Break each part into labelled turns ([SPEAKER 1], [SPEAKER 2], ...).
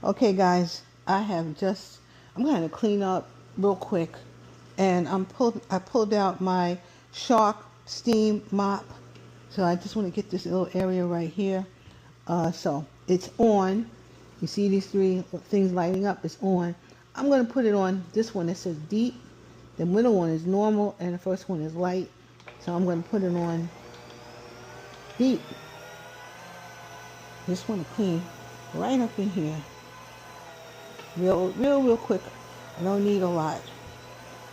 [SPEAKER 1] Okay, guys, I'm going to clean up real quick, and I pulled out my Shark steam mop. So I just want to get this little area right here. So it's on. You see these three things lighting up? It's on. I'm going to put it on this one that says deep. The middle one is normal, and the first one is light. So I'm going to put it on deep. Just want to clean right up in here. Real quick. I don't need a lot.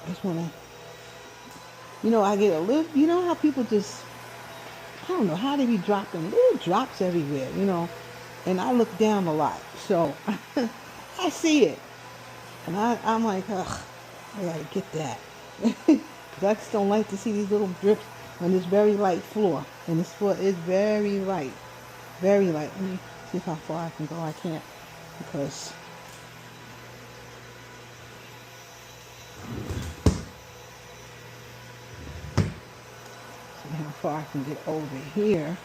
[SPEAKER 1] I just want to, I get a little, how people just, I don't know how they be dropping little drops everywhere, and I look down a lot. So I see it. And I'm like, ugh, I gotta get that. I just don't like to see these little drips on this very light floor. And this floor is very light. Very light. Let me see how far I can go. I can't because see how far I can get over here.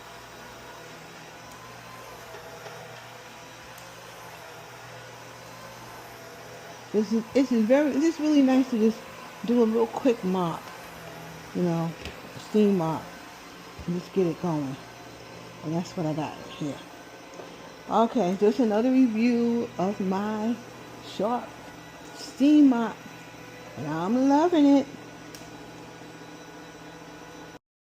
[SPEAKER 1] This is really nice to just do a real quick mop, a steam mop, and just get it going. And that's what I got here. Okay, just another review of my Shark steam mop. And I'm loving it.